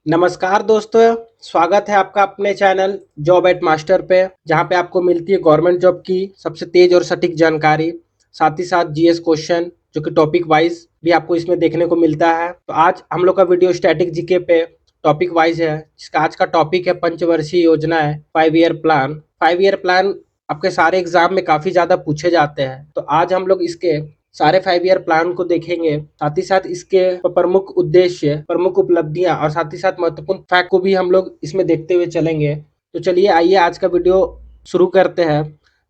नमस्कार दोस्तों, स्वागत है आपका अपने चैनल जॉब एट मास्टर पे, जहाँ पे आपको मिलती है गवर्नमेंट जॉब की सबसे तेज और सटीक जानकारी। साथ ही साथ जीएस क्वेश्चन जो कि टॉपिक वाइज भी आपको इसमें देखने को मिलता है। तो आज हम लोग का वीडियो स्टैटिक जीके पे टॉपिक वाइज है, जिसका आज का टॉपिक है पंचवर्षीय योजना है, 5 ईयर प्लान। 5 ईयर प्लान आपके सारे एग्जाम में काफी ज्यादा पूछे जाते हैं, तो आज हम लोग इसके सारे 5 ईयर प्लान को देखेंगे। साथ ही साथ इसके प्रमुख उद्देश्य, प्रमुख उपलब्धियां और साथ ही साथ महत्वपूर्ण फैक्ट को भी हम लोग इसमें देखते हुए चलेंगे। तो चलिए आइए आज का वीडियो शुरू करते हैं।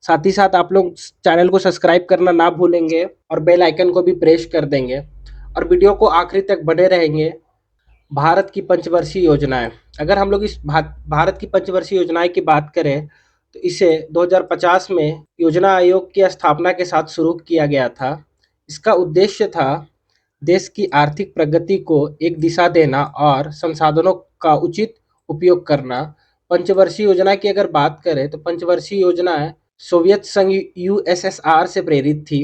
साथ ही साथ आप लोग चैनल को सब्सक्राइब करना ना भूलेंगे और बेल आइकन को भी प्रेस कर देंगे और वीडियो को आखिरी तक बने रहेंगे। भारत की पंचवर्षीय योजनाएं, अगर हम लोग इस भारत की पंचवर्षीय योजनाएं की बात करें तो इसे 2050 में योजना आयोग की स्थापना के साथ शुरू किया गया था। इसका उद्देश्य था देश की आर्थिक प्रगति को एक दिशा देना और संसाधनों का उचित उपयोग करना। पंचवर्षीय योजना की अगर बात करें तो पंचवर्षीय योजना सोवियत संघ यूएसएसआर से प्रेरित थी।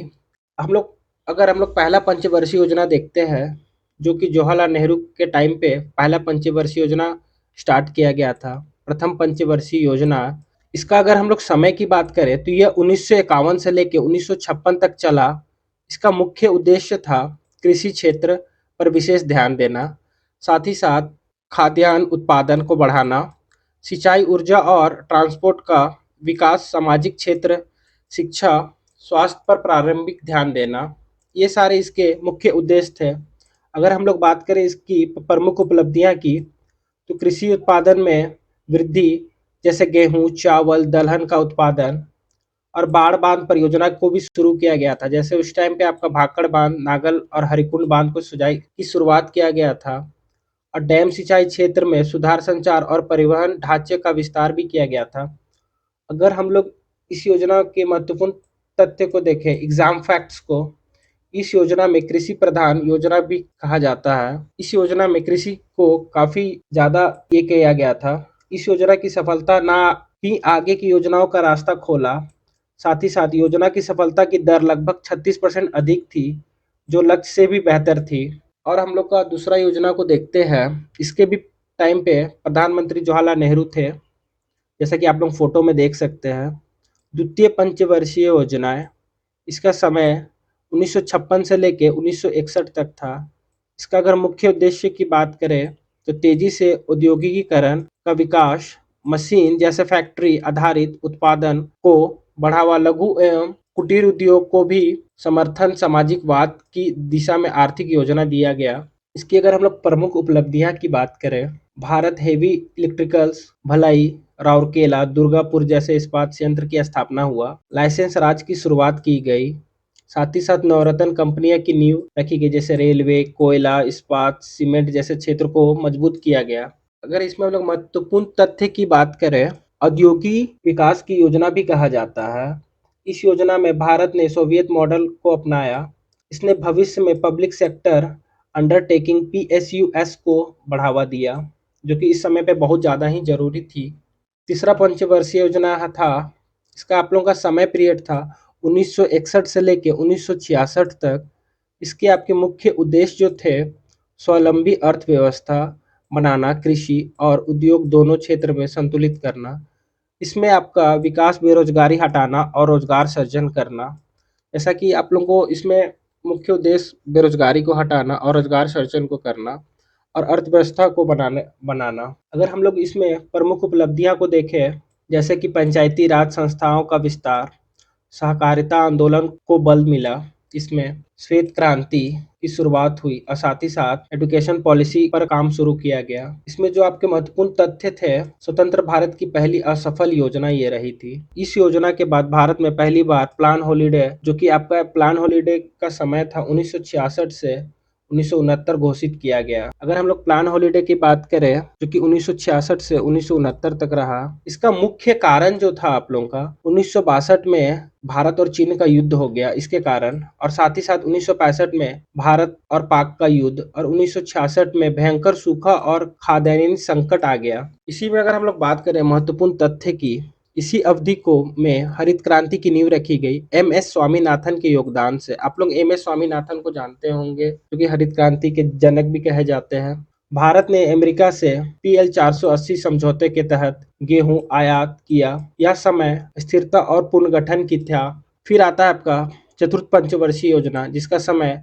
हम लोग पहला पंचवर्षीय योजना देखते हैं, जो कि जवाहरलाल नेहरू के टाइम पे पहला पंचवर्षीय योजना स्टार्ट किया गया था। प्रथम पंचवर्षीय योजना, इसका अगर हम लोग समय की बात करें तो यह 1951 से लेकर 1956 तक चला। इसका मुख्य उद्देश्य था कृषि क्षेत्र पर विशेष ध्यान देना, साथ ही साथ खाद्यान्न उत्पादन को बढ़ाना, सिंचाई, ऊर्जा और ट्रांसपोर्ट का विकास, सामाजिक क्षेत्र, शिक्षा, स्वास्थ्य पर प्रारंभिक ध्यान देना। ये सारे इसके मुख्य उद्देश्य थे। अगर हम लोग बात करें इसकी प्रमुख उपलब्धियां की, तो कृषि उत्पादन में वृद्धि, जैसे गेहूं, चावल, दलहन का उत्पादन, और बाढ़ बांध परियोजना को भी शुरू किया गया था। जैसे उस टाइम पे आपका भाखड़ बांध, नागल और हरिकुंड बांध को सुजाई की शुरुआत किया गया था। और डैम सिंचाई क्षेत्र में सुधार, संचार और परिवहन ढांचे का विस्तार भी किया गया था। अगर हम लोग इस योजना के महत्वपूर्ण तथ्य को देखें, एग्जाम फैक्ट्स को, इस योजना में कृषि प्रधान योजना भी कहा जाता है। इस योजना में कृषि को काफी ज्यादा ये किया गया था। इस योजना की सफलता ना ही आगे की योजनाओं का रास्ता खोला, साथ ही साथ योजना की सफलता की दर लगभग 36% अधिक थी, जो लक्ष्य से भी बेहतर थी। और हम लोग का दूसरा योजना को देखते हैं। इसके भी टाइम पे प्रधानमंत्री जवाहरलाल नेहरू थे, जैसा कि आप लोग फोटो में देख सकते हैं। द्वितीय पंचवर्षीय योजना है, इसका समय 1956 से लेके 1961 तक था। इसका अगर मुख्य उद्देश्य की बात करें तो तेजी से औद्योगिकीकरण का विकास, मशीन जैसे फैक्ट्री आधारित उत्पादन को बढ़ावा, लघु एवं कुटीर उद्योग को भी समर्थन, सामाजिकवाद की दिशा में आर्थिक योजना दिया गया। इसकी अगर हम लोग प्रमुख उपलब्धियां की बात करें, भारत हेवी इलेक्ट्रिकल्स, भलाई, राउरकेला, दुर्गापुर जैसे इस्पात संयंत्र की स्थापना हुआ। लाइसेंस राज की शुरुआत की गई। साथ ही साथ नवरत्न कंपनियां की नींव रखी गई, जैसे रेलवे, कोयला, इस्पात, सीमेंट जैसे क्षेत्र को मजबूत किया गया। अगर इसमें हम लोग महत्वपूर्ण तथ्य की बात करें, औद्योगिक विकास की योजना भी कहा जाता है। इस योजना में भारत ने सोवियत मॉडल को अपनाया। इसने भविष्य में पब्लिक सेक्टर अंडरटेकिंग पीएसयूएस को बढ़ावा दिया, जो कि इस समय पे बहुत ज़्यादा ही जरूरी थी। तीसरा पंचवर्षीय योजना था, इसका आप लोगों का समय पीरियड था 1961 से लेके 1966 तक। इसके आपके मुख्य उद्देश्य जो थे, स्वावलंबी अर्थव्यवस्था बनाना, कृषि और उद्योग दोनों क्षेत्र में संतुलित करना। इसमें आपका विकास, बेरोजगारी हटाना और रोजगार सृजन करना। जैसा कि आप लोगों को इसमें मुख्य उद्देश्य बेरोजगारी को हटाना और रोजगार सृजन को करना और अर्थव्यवस्था को बनाना। अगर हम लोग इसमें प्रमुख उपलब्धियां को देखें, जैसे कि पंचायती राज संस्थाओं का विस्तार, सहकारिता आंदोलन को बल मिला, इसमें श्वेत क्रांति की शुरुआत हुई और साथ ही साथ एजुकेशन पॉलिसी पर काम शुरू किया गया। इसमें जो आपके महत्वपूर्ण तथ्य थे, स्वतंत्र भारत की पहली असफल योजना ये रही थी। इस योजना के बाद भारत में पहली बार प्लान हॉलिडे, जो कि आपका प्लान हॉलिडे का समय था 1966 से 1969 घोषित किया गया। अगर हम लोग प्लान हॉलिडे की बात करें, जो कि 1966 से 1969 तक रहा, इसका मुख्य कारण जो था आप लोगों का 1962 में भारत और चीन का युद्ध हो गया इसके कारण, और साथ ही साथ 1965 में भारत और पाक का युद्ध, और 1966 में भयंकर सूखा और खाद्यान्न संकट आ गया। इसी में अगर हम लोग बात करें महत्वपूर्ण तथ्य की, इसी अवधि को में हरित क्रांति की नींव रखी गई एम एस स्वामीनाथन के योगदान से। आप लोग एम एस स्वामीनाथन को जानते होंगे, जो कि हरित क्रांति के जनक भी कहे जाते हैं। भारत ने अमेरिका से PL 480 समझौते के तहत गेहूं आयात किया। यह समय स्थिरता और पुनर्गठन की था। फिर आता है आपका चतुर्थ पंचवर्षीय योजना, जिसका समय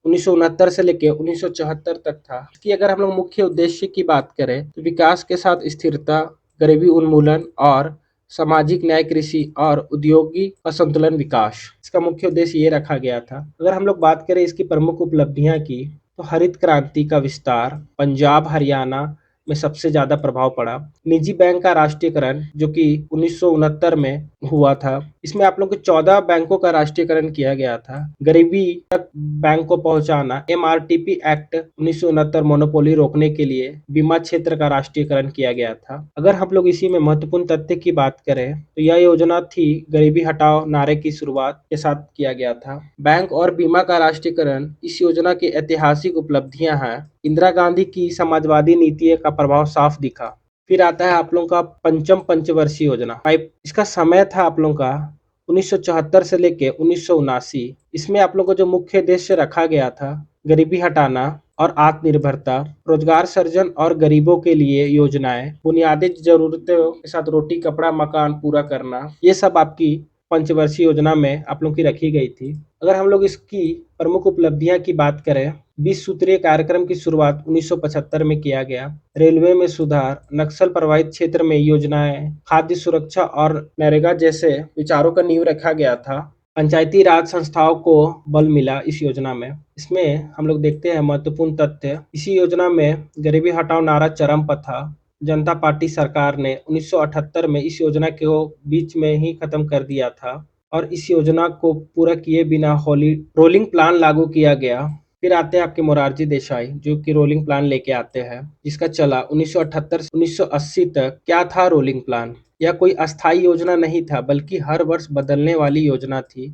1969 से लेकर 1974 तक था। इसकी अगर हम लोग मुख्य उद्देश्य की बात करें तो विकास के साथ स्थिरता, गरीबी उन्मूलन और सामाजिक न्याय, कृषि और औद्योगिक असंतुलन विकास, इसका मुख्य उद्देश्य ये रखा गया था। अगर हम लोग बात करें इसकी प्रमुख उपलब्धियां की, तो हरित क्रांति का विस्तार पंजाब हरियाणा में सबसे ज्यादा प्रभाव पड़ा। निजी बैंक का राष्ट्रीयकरण जो कि 1969 में हुआ था। इसमें आप लोग को 14 बैंकों का राष्ट्रीयकरण किया गया था। गरीबी तक बैंक को पहुंचाना, MRTP एक्ट 1969 मोनोपोली रोकने के लिए बीमा क्षेत्र का राष्ट्रीयकरण किया गया था। अगर हम लोग इसी में महत्वपूर्ण तथ्य की बात करें तो यह योजना थी गरीबी हटाओ नारे की शुरुआत के साथ किया गया था। बैंक और बीमा का राष्ट्रीयकरण इस योजना की ऐतिहासिक उपलब्धियां हैं। इंदिरा गांधी की समाजवादी नीतियों का प्रभाव साफ दिखा। फिर आता है आप लोगों का पंचम पंचवर्षीय योजना फाइव। इसका समय था आप लोगों का 1974 से लेके 1979। इसमें आप लोगों को जो मुख्य उद्देश्य रखा गया था, गरीबी हटाना और आत्मनिर्भरता, रोजगार सृजन और गरीबों के लिए योजनाएं, बुनियादी जरूरतों के साथ रोटी कपड़ा मकान पूरा करना, ये सब आपकी पंचवर्षीय योजना में आप लोगों की रखी गई थी। अगर हम लोग इसकी प्रमुख उपलब्धियां की बात करें, 20 सूत्रीय कार्यक्रम की शुरुआत 1975 में किया गया। रेलवे में सुधार, नक्सल प्रभावित क्षेत्र में योजनाएं, खाद्य सुरक्षा और नरेगा जैसे विचारों का नींव रखा गया था। पंचायती राज संस्थाओं को बल मिला इस योजना में। इसमें हम लोग देखते हैं महत्वपूर्ण तथ्य, इसी योजना में गरीबी हटाओ नारा चरम पर था। जनता पार्टी सरकार ने 1978 में इस योजना को बीच में ही खत्म कर दिया था और इस योजना को पूरा किए बिना होली रोलिंग प्लान लागू किया गया। फिर आते हैं आपके मोरारजी देसाई, जो कि रोलिंग प्लान लेके आते हैं, जिसका चला 1978 से 1980 तक। क्या था रोलिंग प्लान? यह कोई अस्थायी योजना नहीं था, बल्कि हर वर्ष बदलने वाली योजना थी।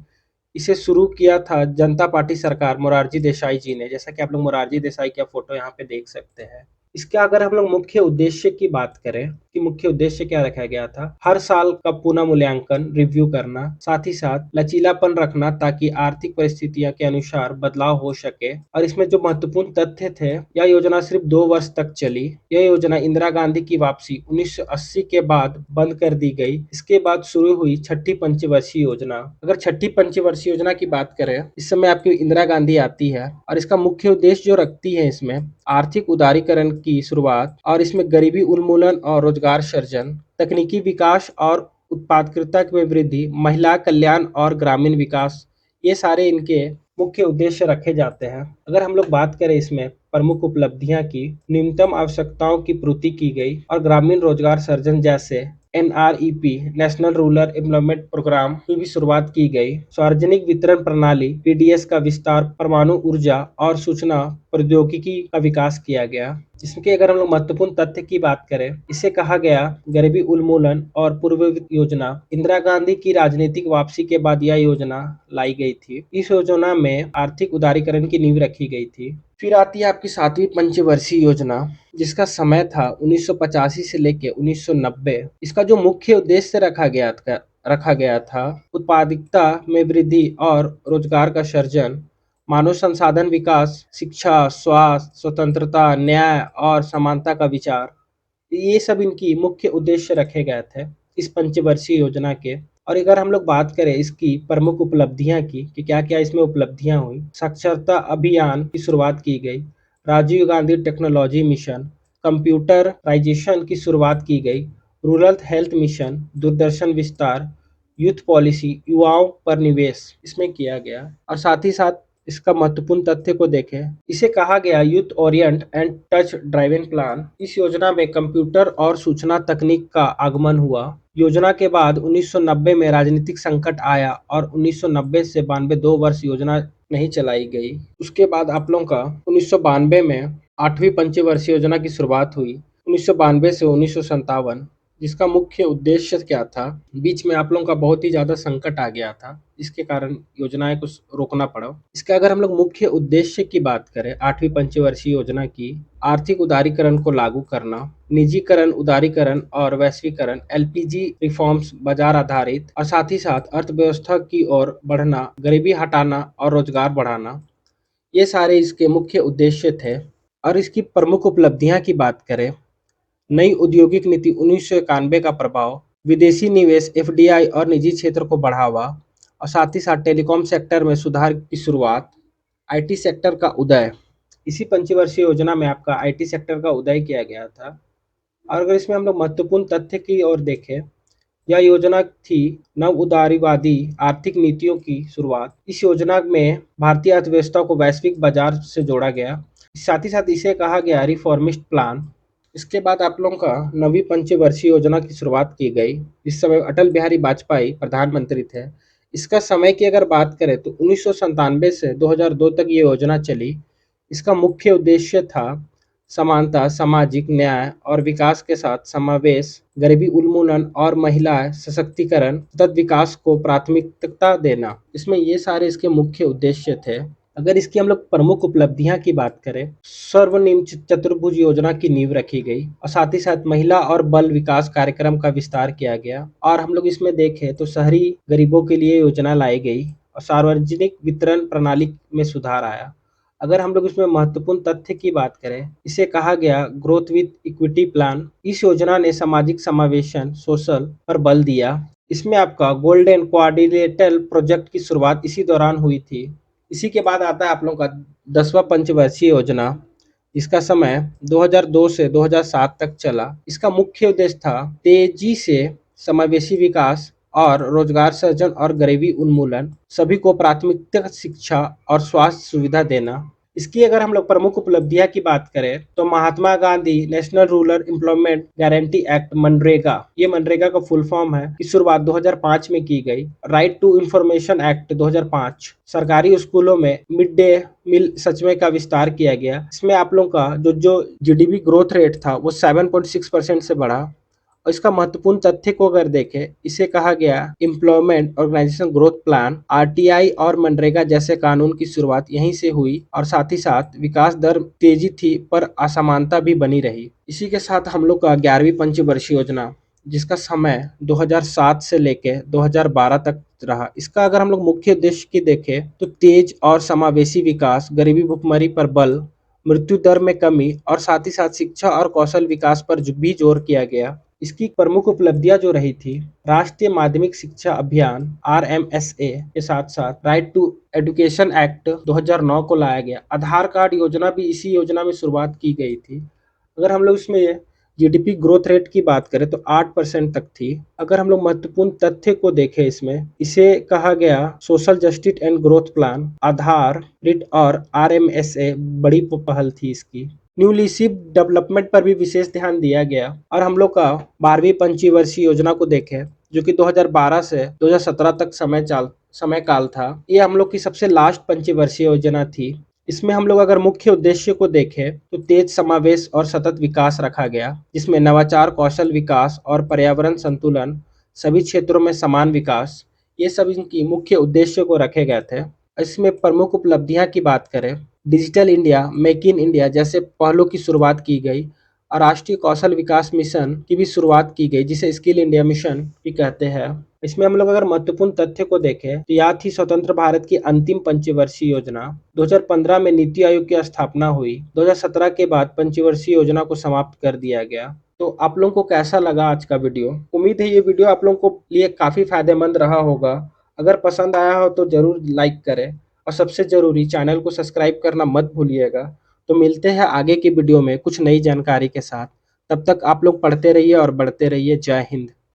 इसे शुरू किया था जनता पार्टी सरकार मोरारजी देसाई जी ने, जैसा कि आप लोग मोरारजी देसाई का फोटो यहाँ पे देख सकते हैं। इसका अगर हम लोग मुख्य उद्देश्य की बात करें कि मुख्य उद्देश्य क्या रखा गया था, हर साल का पुनः मूल्यांकन रिव्यू करना, साथ ही साथ लचीलापन रखना ताकि आर्थिक परिस्थितियों के अनुसार बदलाव हो सके। और इसमें जो महत्वपूर्ण तथ्य थे, यह योजना सिर्फ 2 वर्ष तक चली। यह योजना इंदिरा गांधी की वापसी 1980 के बाद बंद कर दी गई। इसके बाद शुरू हुई छठी पंचवर्षीय योजना। अगर छठी पंचवर्षीय योजना की बात करें, इस समय आपकी इंदिरा गांधी आती है और इसका मुख्य उद्देश्य जो रखती है, इसमें आर्थिक उदारीकरण की शुरुआत और इसमें गरीबी उन्मूलन और रोजगार सृजन, तकनीकी विकास और उत्पादकता में वृद्धि, महिला कल्याण और ग्रामीण विकास, ये सारे इनके मुख्य उद्देश्य रखे जाते हैं। अगर हम लोग बात करें इसमें प्रमुख उपलब्धियां की, न्यूनतम आवश्यकताओं की पूर्ति की गई और ग्रामीण रोजगार सृजन जैसे NREP national rural employment programme की भी शुरुआत की गई। सार्वजनिक वितरण प्रणाली PDS का विस्तार, परमाणु ऊर्जा और सूचना प्रौद्योगिकी का विकास किया गया। जिसके अगर हम लोग महत्वपूर्ण तथ्य की बात करें, इसे कहा गया गरीबी उन्मूलन और पूर्व योजना। इंदिरा गांधी की राजनीतिक वापसी के बाद यह योजना लाई गई थी। इस योजना में आर्थिक उदारीकरण की नींव रखी गई थी। फिर आती है आपकी 7वीं पंचवर्षीय योजना, जिसका समय था 1985 से लेकर 1990। इसका जो मुख्य उद्देश्य रखा गया था उत्पादकता में वृद्धि और रोजगार का सृजन, मानव संसाधन विकास, शिक्षा, स्वास्थ्य, स्वतंत्रता, न्याय और समानता का विचार, ये सब इनकी मुख्य उद्देश्य रखे गए थे इस पंचवर्षीय योजना के। और अगर हम लोग बात करें इसकी प्रमुख उपलब्धियां की कि क्या क्या इसमें उपलब्धियां हुई, साक्षरता अभियान की शुरुआत की गई, Rajiv Gandhi technology mission, computerisation की शुरुआत की गई, रूरल हेल्थ मिशन, दूरदर्शन विस्तार, यूथ पॉलिसी, युवाओं पर निवेश इसमें किया गया। और साथ ही साथ इसका महत्वपूर्ण तथ्य को देखें, इसे कहा गया youth Orient and touch driving plan. इस योजना में कंप्यूटर और सूचना तकनीक का आगमन हुआ। योजना के बाद 1990 में राजनीतिक संकट आया और 1990 से 92 2 वर्ष योजना नहीं चलाई गई। उसके बाद आप लोगों का 1992 में 8वीं पंचवर्षीय योजना की शुरुआत हुई, 1992 से 1957। जिसका मुख्य उद्देश्य क्या था, बीच में आप लोगों का बहुत ही ज्यादा संकट आ गया था, जिसके कारण योजनाएं को रोकना पड़ा। इसका अगर हम लोग मुख्य उद्देश्य की बात करें 8वीं पंचवर्षीय योजना की, आर्थिक उदारीकरण को लागू करना, निजीकरण, उदारीकरण और वैश्वीकरण, LPG रिफॉर्म्स, बाजार आधारित और साथ ही साथ अर्थव्यवस्था की ओर बढ़ना, गरीबी हटाना और रोजगार बढ़ाना, ये सारे इसके मुख्य उद्देश्य थे। और इसकी प्रमुख उपलब्धियां की बात करें, नई औद्योगिक नीति 1991 का प्रभाव, विदेशी निवेश एफडीआई और निजी क्षेत्र को बढ़ावा, और साथ ही साथ टेलीकॉम सेक्टर में सुधार की शुरुआत, आईटी सेक्टर का उदय। इसी पंचवर्षीय योजना में आपका आईटी सेक्टर का उदय किया गया था। और अगर इसमें हम लोग महत्वपूर्ण तथ्य की ओर देखें, यह योजना थी नव उदारीवादी आर्थिक नीतियों की शुरुआत। इस योजना में भारतीय अर्थव्यवस्था को वैश्विक बाजार से जोड़ा गया। साथ ही साथ इसे कहा गया रिफॉर्मिस्ट प्लान। इसके बाद आप लोगों का नवी पंचवर्षीय योजना की शुरुआत की गई। इस समय अटल बिहारी वाजपेयी प्रधानमंत्री थे। इसका समय की अगर बात करें तो 1997 से 2002 तक ये योजना चली। इसका मुख्य उद्देश्य था समानता, सामाजिक न्याय और विकास के साथ समावेश, गरीबी उन्मूलन और महिला सशक्तिकरण तथा विकास को प्राथमिकता देना। इसमें ये सारे इसके मुख्य उद्देश्य थे। अगर इसकी हम लोग प्रमुख उपलब्धियां की बात करें, सर्वनिम्न चतुर्भुज योजना की नींव रखी गई और साथ ही साथ महिला और बाल विकास कार्यक्रम का विस्तार किया गया। और हम लोग इसमें देखें तो शहरी गरीबों के लिए योजना लाई गई और सार्वजनिक वितरण प्रणाली में सुधार आया। अगर हम लोग इसमें महत्वपूर्ण तथ्य की बात करें, इसे कहा गया ग्रोथ विद इक्विटी प्लान। इस योजना ने सामाजिक समावेशन सोशल पर बल दिया। इसमें आपका गोल्डन क्वाड्रिलेटरल प्रोजेक्ट की शुरुआत इसी दौरान हुई थी। इसी के बाद आता है आप लोगों का 10वां पंचवर्षीय योजना। इसका समय 2002 से 2007 तक चला। इसका मुख्य उद्देश्य था तेजी से समावेशी विकास और रोजगार सृजन और गरीबी उन्मूलन, सभी को प्राथमिकता शिक्षा और स्वास्थ्य सुविधा देना। इसकी अगर हम लोग प्रमुख उपलब्धियां की बात करें तो Mahatma Gandhi national rural employment guarantee act मनरेगा, ये मनरेगा का फुल फॉर्म है, की शुरुआत 2005 में की गई। राइट टू इंफॉर्मेशन एक्ट 2005, सरकारी स्कूलों में मिड डे मील सचने का विस्तार किया गया। इसमें आप लोगों का जो जीडीपी ग्रोथ रेट था वो 7.6% से बढ़ा। और इसका महत्वपूर्ण तथ्य को अगर देखें, इसे कहा गया employment organisation growth plan. RTI और मनरेगा जैसे कानून की शुरुआत यहीं से हुई और साथ ही साथ विकास दर तेजी थी पर असमानता भी बनी रही। इसी के साथ हम लोग का 11वीं पंचवर्षीय योजना, जिसका समय 2007 से लेके 2012 तक रहा। इसका अगर हम लोग मुख्य उद्देश्य की देखें तो तेज और समावेशी विकास, गरीबी भुखमरी पर बल, मृत्यु दर में कमी और साथ ही साथ शिक्षा और कौशल विकास पर भी जोर किया गया। इसकी प्रमुख उपलब्धियां जो रही थी, राष्ट्रीय माध्यमिक शिक्षा अभियान आरएमएसए के साथ साथ राइट टू एजुकेशन एक्ट 2009 को लाया गया। आधार कार्ड योजना भी इसी योजना में शुरुआत की गई थी। अगर हम लोग इसमें जीडीपी ग्रोथ रेट की बात करें तो 8% तक थी। अगर हम लोग महत्वपूर्ण तथ्य को देखें, इसमें इसे कहा गया social justice and growth plan. Aadhaar, writ और आरएमएसए बड़ी पहल थी इसकी। न्यूलीशिप डेवलपमेंट पर भी विशेष ध्यान दिया गया। और हम लोग का 12वीं पंचवर्षीय योजना को देखें, जो कि 2012 से 2017 तक समय काल था। ये हम लोग की सबसे लास्ट पंचवर्षीय योजना थी। इसमें हम लोग अगर मुख्य उद्देश्य को देखें तो तेज समावेश और सतत विकास रखा गया, जिसमें नवाचार, कौशल विकास और पर्यावरण संतुलन, सभी क्षेत्रों में समान विकास, ये सब इनकी मुख्य उद्देश्य को रखे गए थे। इसमें प्रमुख उपलब्धियां की बात करें, digital India, make in India जैसे पहलों की शुरुआत की गई और राष्ट्रीय कौशल विकास मिशन की भी शुरुआत की गई, जिसे स्किल इंडिया मिशन भी कहते हैं। इसमें हम लोग अगर महत्वपूर्ण तथ्य को देखें तो यह थी स्वतंत्र भारत की अंतिम पंचवर्षीय योजना। 2015 में नीति आयोग की स्थापना हुई। 2017 के बाद पंचवर्षीय योजना को समाप्त कर दिया गया। तो आप लोगों को कैसा लगा आज का वीडियो? उम्मीद है ये वीडियो आप लोगों को लिए काफी फायदेमंद रहा होगा। अगर पसंद आया हो तो जरूर लाइक करें और सबसे जरूरी चैनल को सब्सक्राइब करना मत भूलिएगा। तो मिलते हैं आगे की वीडियो में कुछ नई जानकारी के साथ। तब तक आप लोग पढ़ते रहिए और बढ़ते रहिए। जय हिंद।